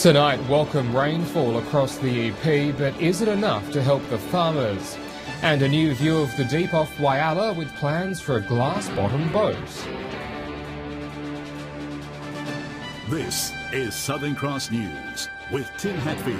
Tonight, welcome rainfall across the EP, but is it enough to help the farmers? And a new view of the deep off Whyalla with plans for a glass-bottom boat. This is Southern Cross News with Tim Hatfield.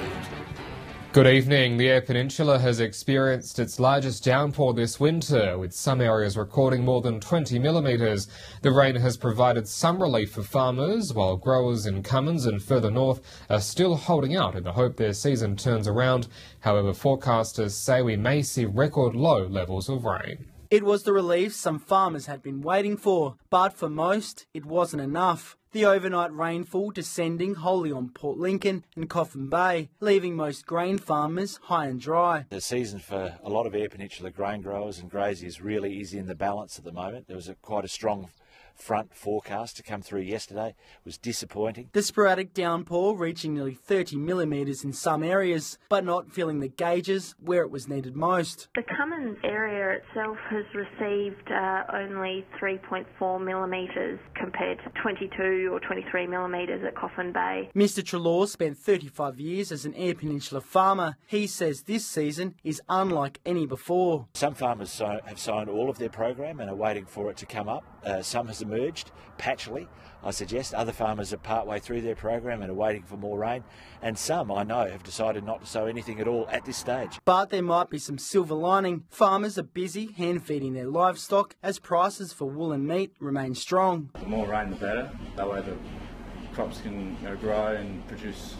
Good evening. The Eyre Peninsula has experienced its largest downpour this winter, with some areas recording more than 20 millimetres. The rain has provided some relief for farmers, while growers in Cummins and further north are still holding out in the hope their season turns around. However, forecasters say we may see record low levels of rain. It was the relief some farmers had been waiting for, but for most, it wasn't enough. The overnight rainfall descending wholly on Port Lincoln and Coffin Bay, leaving most grain farmers high and dry. The season for a lot of Eyre Peninsula grain growers and graziers really is in the balance at the moment. There was quite a strong front forecast to come through yesterday. It was disappointing. The sporadic downpour reaching nearly 30 millimetres in some areas, but not filling the gauges where it was needed most. The Cummins area itself has received only 3.4 millimetres compared to 22 or 23 millimetres at Coffin Bay. Mr Trelaw spent 35 years as an Eyre Peninsula farmer. He says this season is unlike any before. Some farmers have signed all of their program and are waiting for it to come up. Some has emerged patchily, I suggest. Other farmers are partway through their program and are waiting for more rain. And some, I know, have decided not to sow anything at all at this stage. But there might be some silver lining. Farmers are busy hand-feeding their livestock as prices for wool and meat remain strong. The more rain, the better. That way the crops can grow and produce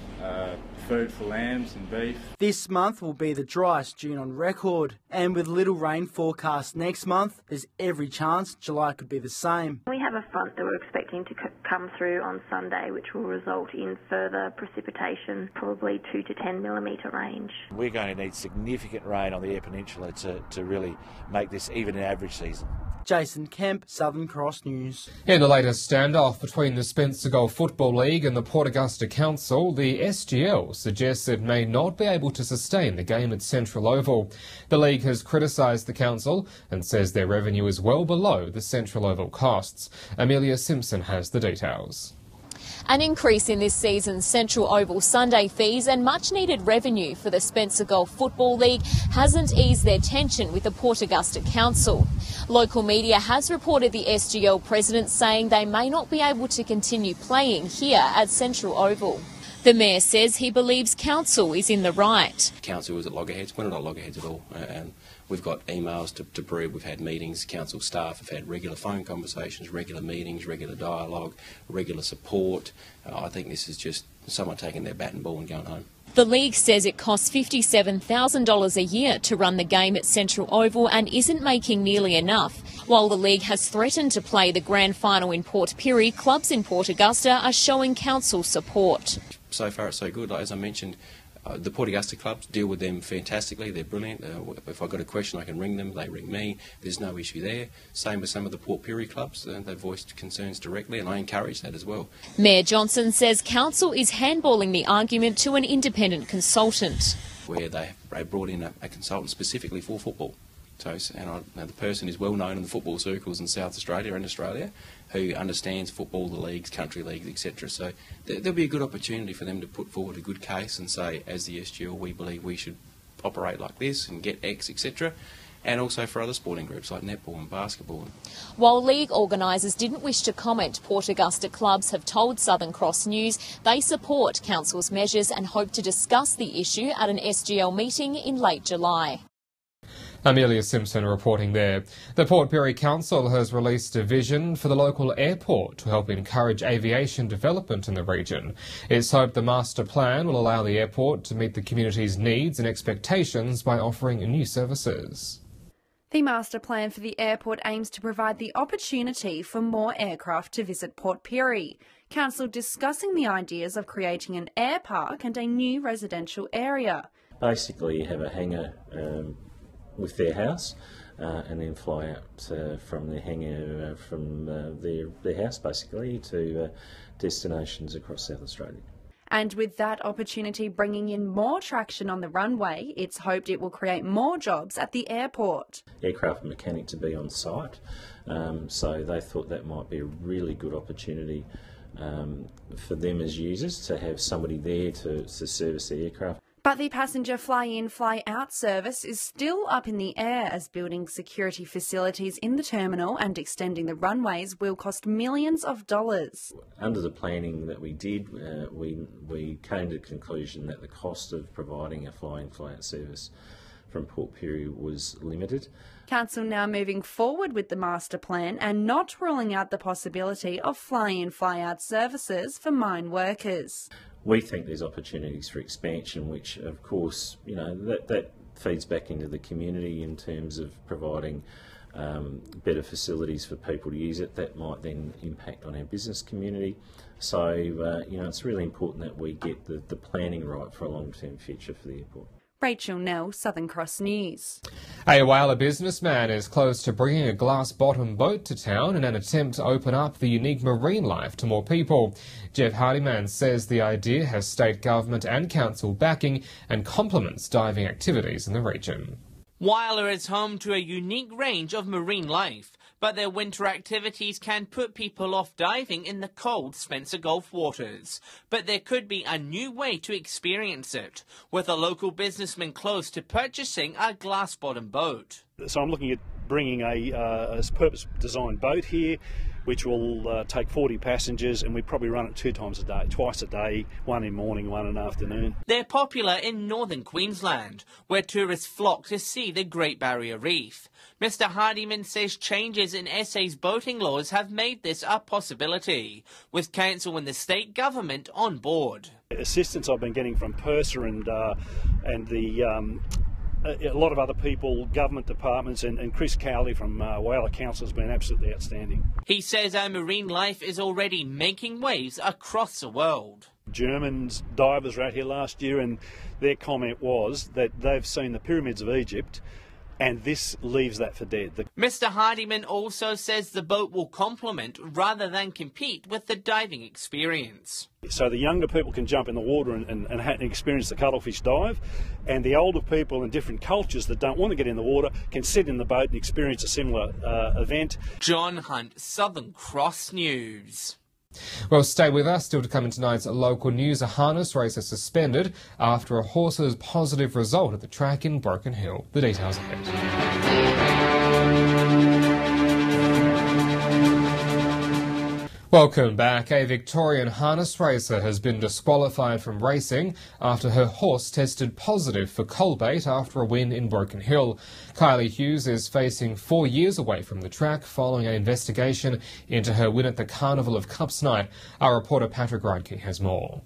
food for lambs and beef. This month will be the driest June on record, and with little rain forecast next month, there's every chance July could be the same. We have a front that we're expecting to come through on Sunday, which will result in further precipitation, probably 2 to 10 millimetre range. We're going to need significant rain on the Eyre Peninsula to really make this even an average season. Jason Kemp, Southern Cross News. In the latest standoff between the Spencer Golf Football League and the Port Augusta Council, the SGL suggests it may not be able to sustain the game at Central Oval. The league has criticised the council and says their revenue is well below the Central Oval costs. Amelia Simpson has the details. An increase in this season's Central Oval Sunday fees and much-needed revenue for the Spencer Golf Football League hasn't eased their tension with the Port Augusta Council. Local media has reported the SGL president saying they may not be able to continue playing here at Central Oval. The Mayor says he believes Council is in the right. Council is at loggerheads. We're not at loggerheads at all. We've got emails to prove. We've had meetings. Council staff have had regular phone conversations, regular meetings, regular dialogue, regular support. I think this is just someone taking their bat and ball and going home. The league says it costs $57,000 a year to run the game at Central Oval and isn't making nearly enough. While the league has threatened to play the grand final in Port Pirie, clubs in Port Augusta are showing council support. So far it's so good. As I mentioned, the Port Augusta clubs deal with them fantastically. They're brilliant. If I've got a question, I can ring them. They ring me. There's no issue there. Same with some of the Port Pirie clubs. They've voiced concerns directly, and I encourage that as well. Mayor Johnson says council is handballing the argument to an independent consultant. Where they brought in a consultant specifically for football. The person is well known in the football circles in South Australia and Australia, who understands football, the leagues, country leagues, etc. So there'll be a good opportunity for them to put forward a good case and say, as the SGL, we believe we should operate like this and get X, etc. And also for other sporting groups like netball and basketball. While league organisers didn't wish to comment, Port Augusta clubs have told Southern Cross News they support council's measures and hope to discuss the issue at an SGL meeting in late July. Amelia Simpson reporting there. The Port Pirie Council has released a vision for the local airport to help encourage aviation development in the region. It's hoped the master plan will allow the airport to meet the community's needs and expectations by offering new services. The master plan for the airport aims to provide the opportunity for more aircraft to visit Port Pirie. Council discussing the ideas of creating an air park and a new residential area. Basically, you have a hangar with their house and then fly out from the hangar from their house basically to destinations across South Australia. And with that opportunity bringing in more traction on the runway, it's hoped it will create more jobs at the airport. Aircraft mechanic to be on site, so they thought that might be a really good opportunity for them as users to have somebody there to service the aircraft. But the passenger fly-in, fly-out service is still up in the air as building security facilities in the terminal and extending the runways will cost millions of dollars. Under the planning that we did, we came to the conclusion that the cost of providing a fly-in, fly-out service from Port Pirie was limited. Council now moving forward with the master plan and not ruling out the possibility of fly-in, fly-out services for mine workers. We think there's opportunities for expansion, which of course, you know, that feeds back into the community in terms of providing better facilities for people to use it. That might then impact on our business community. So, you know, it's really important that we get the planning right for a long-term future for the airport. Rachel Nell, Southern Cross News. A Whyalla businessman is close to bringing a glass-bottom boat to town in an attempt to open up the unique marine life to more people. Jeff Hardiman says the idea has state government and council backing and complements diving activities in the region. Whyalla is home to a unique range of marine life, but their winter activities can put people off diving in the cold Spencer Gulf waters. But there could be a new way to experience it, with a local businessman close to purchasing a glass-bottom boat. So I'm looking at bringing a purpose-designed boat here, which will take 40 passengers, and we probably run it twice a day, one in morning, one in afternoon. They're popular in northern Queensland, where tourists flock to see the Great Barrier Reef. Mr Hardiman says changes in SA's boating laws have made this a possibility, with council and the state government on board. Assistance I've been getting from PERSA and a lot of other people, government departments, and Chris Cowley from Whyalla Council has been absolutely outstanding. He says our marine life is already making waves across the world. Germans, divers were out here last year, and their comment was that they've seen the pyramids of Egypt, and this leaves that for dead. Mr Hardiman also says the boat will complement rather than compete with the diving experience. So the younger people can jump in the water and experience the cuttlefish dive, and the older people in different cultures that don't want to get in the water can sit in the boat and experience a similar event. John Hunt, Southern Cross News. Well, stay with us. Still to come in tonight's local news, a harness race is suspended after a horse's positive result at the track in Broken Hill. The details ahead. Welcome back. A Victorian harness racer has been disqualified from racing after her horse tested positive for coal-bait after a win in Broken Hill. Kylie Hughes is facing 4 years away from the track following an investigation into her win at the Carnival of Cups night. Our reporter Patrick Reinke has more.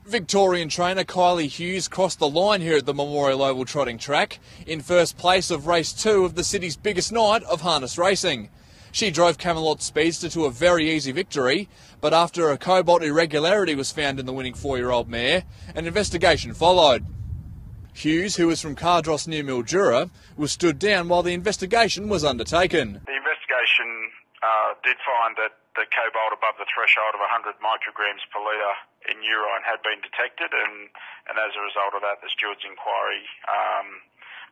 Victorian trainer Kylie Hughes crossed the line here at the Memorial Oval trotting track in first place of race 2 of the city's biggest night of harness racing. She drove Camelot Speedster to a very easy victory, but after a cobalt irregularity was found in the winning 4-year-old mare, an investigation followed. Hughes, who is from Cardross near Mildura, was stood down while the investigation was undertaken. The investigation did find that the cobalt above the threshold of 100 micrograms per litre in urine had been detected, and as a result of that, the steward's inquiry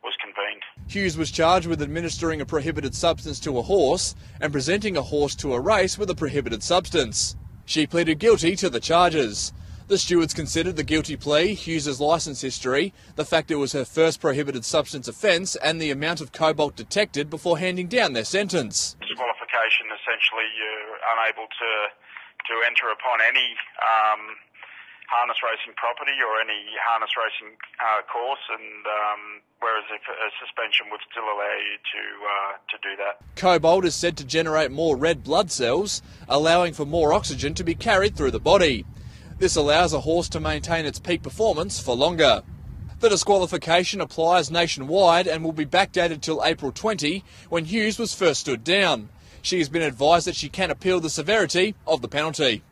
was convened. Hughes was charged with administering a prohibited substance to a horse and presenting a horse to a race with a prohibited substance. She pleaded guilty to the charges. The stewards considered the guilty plea, Hughes' licence history, the fact it was her first prohibited substance offence and the amount of cobalt detected before handing down their sentence. Disqualification, essentially you're unable to enter upon any harness racing property or any harness racing course, and whereas if a suspension would still allow you to do that. Cobalt is said to generate more red blood cells, allowing for more oxygen to be carried through the body. This allows a horse to maintain its peak performance for longer. The disqualification applies nationwide and will be backdated till April 20, when Hughes was first stood down. She has been advised that she can appeal the severity of the penalty.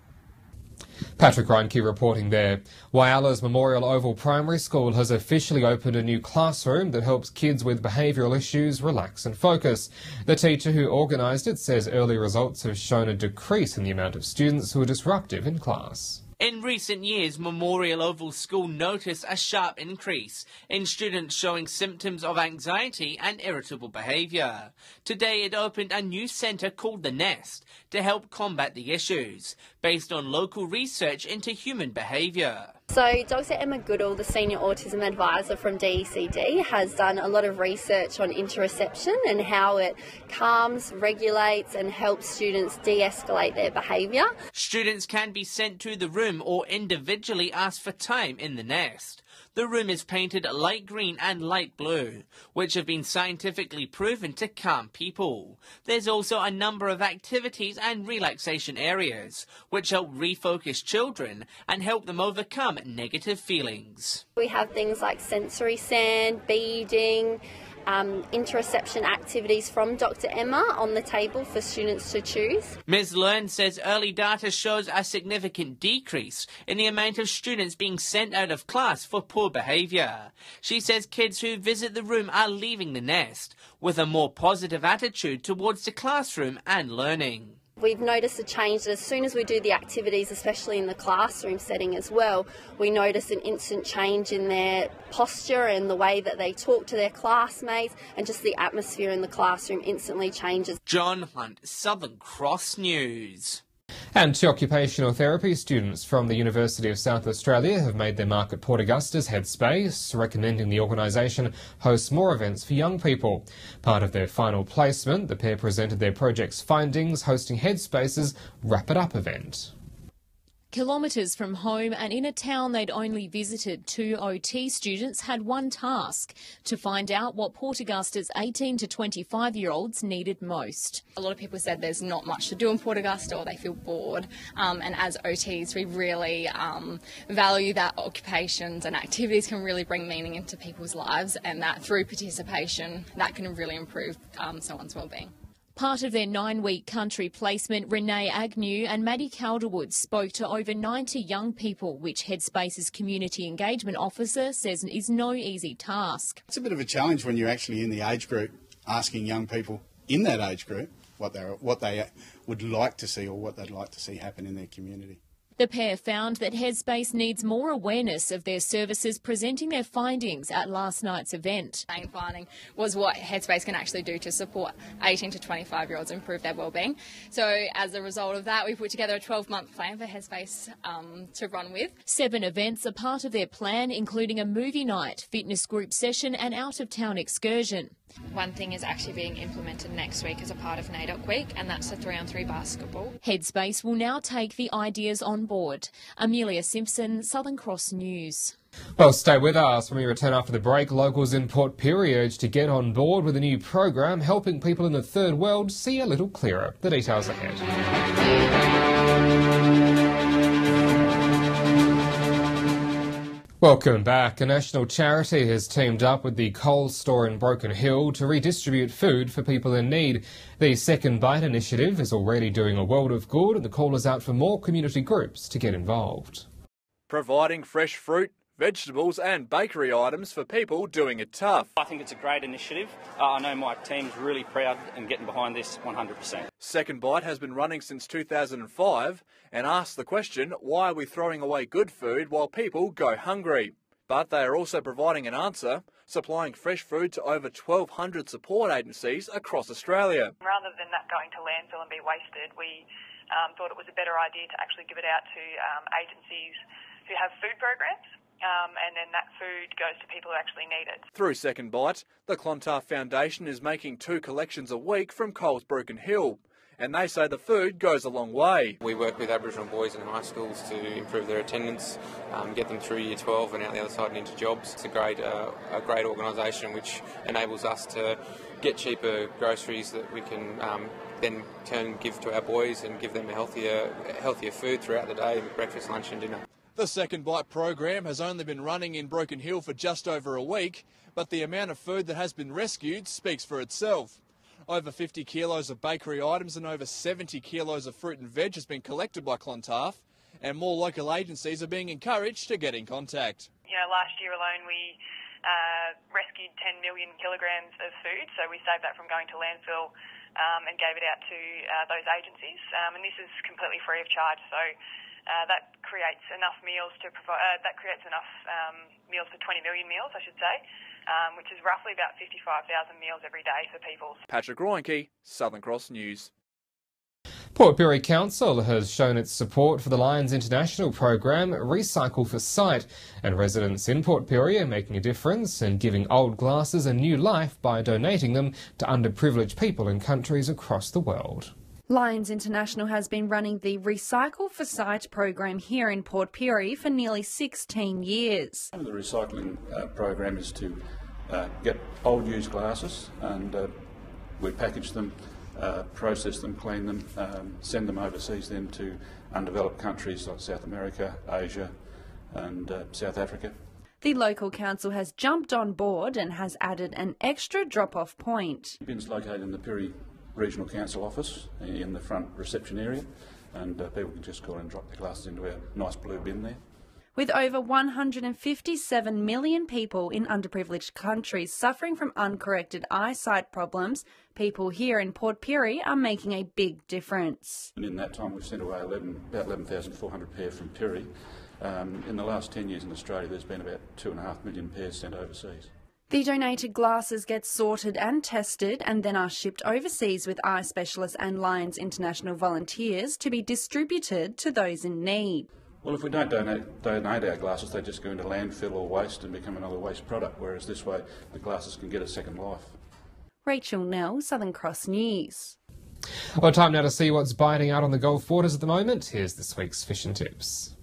Patrick Reinke reporting there. Whyalla's Memorial Oval Primary School has officially opened a new classroom that helps kids with behavioural issues relax and focus. The teacher who organised it says early results have shown a decrease in the amount of students who are disruptive in class. In recent years, Memorial Oval School noticed a sharp increase in students showing symptoms of anxiety and irritable behaviour. Today it opened a new centre called The Nest to help combat the issues, based on local research into human behaviour. So Dr. Emma Goodall, the Senior Autism Advisor from DECD, has done a lot of research on interoception and how it calms, regulates and helps students de-escalate their behaviour. Students can be sent to the room or individually ask for time in the nest. The room is painted light green and light blue, which have been scientifically proven to calm people. There's also a number of activities and relaxation areas, which help refocus children and help them overcome negative feelings. We have things like sensory sand, beading, interoception activities from Dr. Emma on the table for students to choose. Ms. Learn says early data shows a significant decrease in the amount of students being sent out of class for poor behaviour. She says kids who visit the room are leaving the nest with a more positive attitude towards the classroom and learning. We've noticed a change that as soon as we do the activities, especially in the classroom setting as well, we notice an instant change in their posture and the way that they talk to their classmates, and just the atmosphere in the classroom instantly changes. John Hunt, Southern Cross News. And two occupational therapy students from the University of South Australia have made their mark at Port Augusta's Headspace, recommending the organisation hosts more events for young people. Part of their final placement, the pair presented their project's findings hosting Headspace's Wrap It Up event. Kilometres from home and in a town they'd only visited, two OT students had one task: to find out what Port Augusta's 18 to 25-year-olds needed most. A lot of people said there's not much to do in Port Augusta or they feel bored, and as OTs we really value that occupations and activities can really bring meaning into people's lives, and that through participation that can really improve someone's wellbeing. Part of their 9-week country placement, Renee Agnew and Maddie Calderwood spoke to over 90 young people, which Headspace's Community Engagement Officer says is no easy task. It's a bit of a challenge when you're actually in the age group, asking young people in that age group what they would like to see or what they'd like to see happen in their community. The pair found that Headspace needs more awareness of their services, presenting their findings at last night's event. The main finding was what Headspace can actually do to support 18 to 25-year-olds improve their wellbeing. So as a result of that, we put together a 12-month plan for Headspace to run with. 7 events are part of their plan, including a movie night, fitness group session and out-of-town excursion. One thing is actually being implemented next week as a part of NAIDOC Week, and that's the 3-on-3 basketball. Headspace will now take the ideas on board. Amelia Simpson, Southern Cross News. Well, stay with us. When we return after the break, locals in Port Pirie urge to get on board with a new program helping people in the third world see a little clearer. The details ahead. Welcome back. A national charity has teamed up with the Coles store in Broken Hill to redistribute food for people in need. The Second Bite initiative is already doing a world of good, and the call is out for more community groups to get involved. Providing fresh fruit, vegetables and bakery items for people doing it tough. I think it's a great initiative. I know my team's really proud and getting behind this 100%. Second Bite has been running since 2005 and asks the question, why are we throwing away good food while people go hungry? But they are also providing an answer, supplying fresh food to over 1,200 support agencies across Australia. Rather than that going to landfill and be wasted, we thought it was a better idea to actually give it out to agencies who have food programs. And then that food goes to people who actually need it. Through Second Bite, the Clontarf Foundation is making 2 collections a week from Coles Broken Hill, and they say the food goes a long way. We work with Aboriginal boys in high schools to improve their attendance, get them through Year 12 and out the other side and into jobs. It's a great organisation which enables us to get cheaper groceries that we can then give to our boys and give them a healthier food throughout the day, breakfast, lunch and dinner. The Second Bite program has only been running in Broken Hill for just over a week, but the amount of food that has been rescued speaks for itself. Over 50 kilos of bakery items and over 70 kilos of fruit and veg has been collected by Clontarf, and more local agencies are being encouraged to get in contact. Last year alone we rescued 10 million kilograms of food, so we saved that from going to landfill and gave it out to those agencies, and this is completely free of charge. So that creates enough meals to provide. That creates enough meals for 20 million meals, I should say, which is roughly about 55,000 meals every day for people. Patrick Roinke, Southern Cross News. Port Pirie Council has shown its support for the Lions International program Recycle for Sight, and residents in Port Pirie are making a difference and giving old glasses a new life by donating them to underprivileged people in countries across the world. Lions International has been running the Recycle for Sight program here in Port Pirie for nearly 16 years. The recycling program is to get old used glasses, and we package them, process them, clean them, send them overseas then to undeveloped countries like South America, Asia and South Africa. The local council has jumped on board and has added an extra drop-off point. The bin's located in the Pirie Regional Council office in the front reception area, and people can just go and drop their glasses into our nice blue bin there. With over 157 million people in underprivileged countries suffering from uncorrected eyesight problems, people here in Port Pirie are making a big difference. And in that time we've sent away about 11,400 pair from Pirie. In the last 10 years in Australia there's been about 2.5 million pairs sent overseas. The donated glasses get sorted and tested and then are shipped overseas with eye specialists and Lions International volunteers to be distributed to those in need. Well, if we don't donate our glasses, they just go into landfill or waste and become another waste product, whereas this way the glasses can get a second life. Rachel Nell, Southern Cross News. Well, time now to see what's biting out on the Gulf waters at the moment. Here's this week's fishing tips.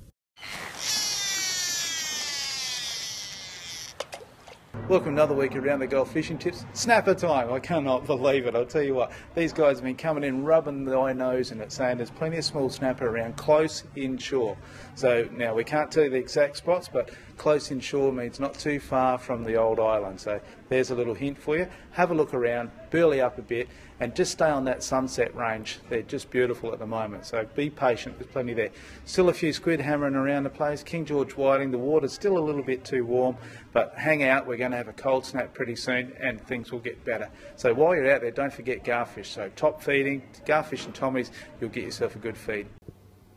Welcome another week around the Gulf Fishing Tips. Snapper time, I cannot believe it, I'll tell you what. These guys have been coming in, rubbing their nose in it, saying there's plenty of small snapper around close inshore. So now we can't tell you the exact spots, but close inshore means not too far from the old island. So there's a little hint for you. Have a look around, burley up a bit, and just stay on that sunset range. They're just beautiful at the moment, so be patient, there's plenty there. Still a few squid hammering around the place. King George whiting, the water's still a little bit too warm, but hang out, we're going to have a cold snap pretty soon and things will get better. So while you're out there, don't forget garfish. So top feeding, garfish and tommies, you'll get yourself a good feed.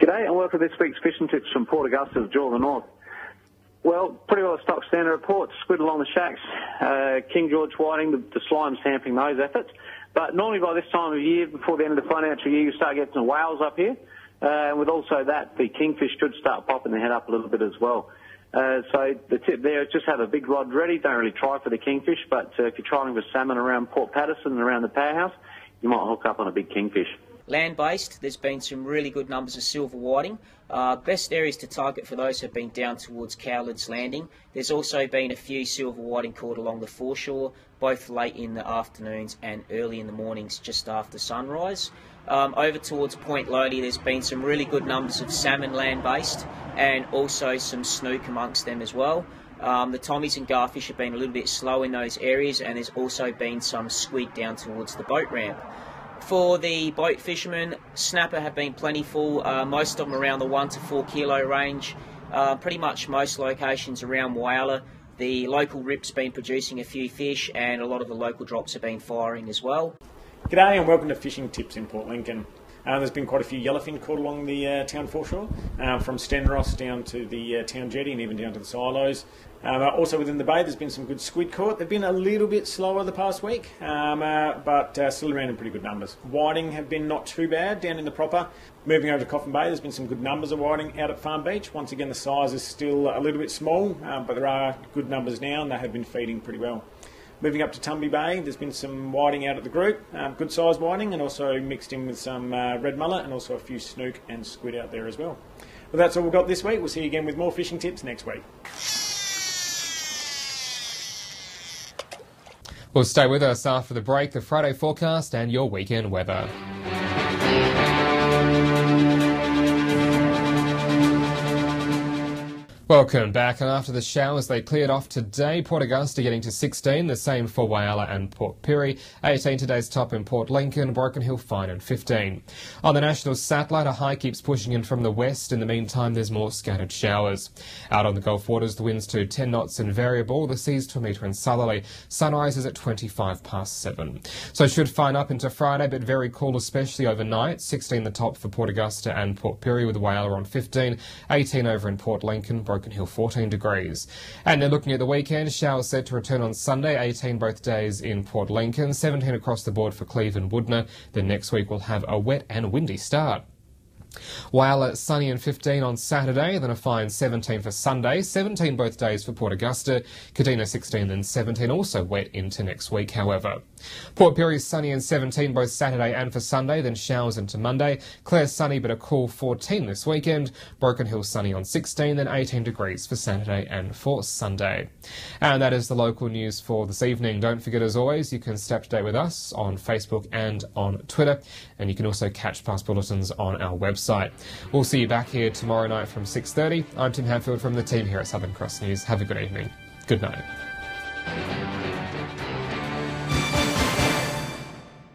G'day and welcome to this week's fishing tips from Port Augusta's Jaw of the North. Well, pretty well a stock standard report, squid along the shacks, King George whiting, the slime's hampering those efforts. But normally by this time of year, before the end of the financial year, you start getting some whales up here. With also that, the kingfish should start popping their head up a little bit as well. So the tip there is just have a big rod ready. Don't really try for the kingfish, but if you're trying with salmon around Port Patterson and around the powerhouse, you might hook up on a big kingfish. Land-based, there's been some really good numbers of silver whiting. Best areas to target for those have been down towards Cowlitz Landing. There's also been a few silver whiting caught along the foreshore, both late in the afternoons and early in the mornings just after sunrise. Over towards Point Lodi, there's been some really good numbers of salmon land-based and also some snook amongst them as well. The tommies and garfish have been a little bit slow in those areas, and there's also been some squid down towards the boat ramp. For the boat fishermen, snapper have been plentiful, most of them around the 1 to 4 kilo range. Pretty much most locations around Whyalla. The local rip's been producing a few fish, and a lot of the local drops have been firing as well. G'day and welcome to Fishing Tips in Port Lincoln. There's been quite a few yellowfin caught along the town foreshore, from Stenros down to the town jetty and even down to the silos. Also within the bay there's been some good squid caught. They've been a little bit slower the past week, but still around in pretty good numbers. Whiting have been not too bad down in the proper. Moving over to Coffin Bay, there's been some good numbers of whiting out at Farm Beach. Once again the size is still a little bit small, but there are good numbers now and they have been feeding pretty well. Moving up to Tumby Bay, there's been some whiting out at the group, good sized whiting, and also mixed in with some red mullet and also a few snook and squid out there as well. Well, that's all we've got this week. We'll see you again with more fishing tips next week. Well, stay with us after the break, the Friday forecast and your weekend weather. Welcome back, and after the showers they cleared off today, Port Augusta getting to 16, the same for Whyalla and Port Pirie, 18 today's top in Port Lincoln, Broken Hill fine and 15. On the national satellite, a high keeps pushing in from the west. In the meantime, there's more scattered showers. Out on the Gulf waters, the winds to 10 knots and variable, the seas to a metre and southerly, sunrise is at 25 past 7. So should fine up into Friday, but very cool, especially overnight, 16 the top for Port Augusta and Port Pirie with Whyalla on 15, 18 over in Port Lincoln, Broken Hill 14 degrees. And then looking at the weekend, showers set to return on Sunday, 18 both days in Port Lincoln, 17 across the board for Cleve and Woodner. Then next week we'll have a wet and windy start. Whyalla sunny and 15 on Saturday, then a fine 17 for Sunday, 17 both days for Port Augusta, Kadina 16 and 17, also wet into next week however. Port Pirie sunny and 17 both Saturday and for Sunday, then showers into Monday, Clare sunny but a cool 14 this weekend, Broken Hill sunny on 16, then 18 degrees for Saturday and for Sunday. And that is the local news for this evening. Don't forget, as always, you can stay up to date with us on Facebook and on Twitter, and you can also catch past bulletins on our website. We'll see you back here tomorrow night from 6:30. I'm Tim Hadfield from the team here at Southern Cross News. Have a good evening. Good night.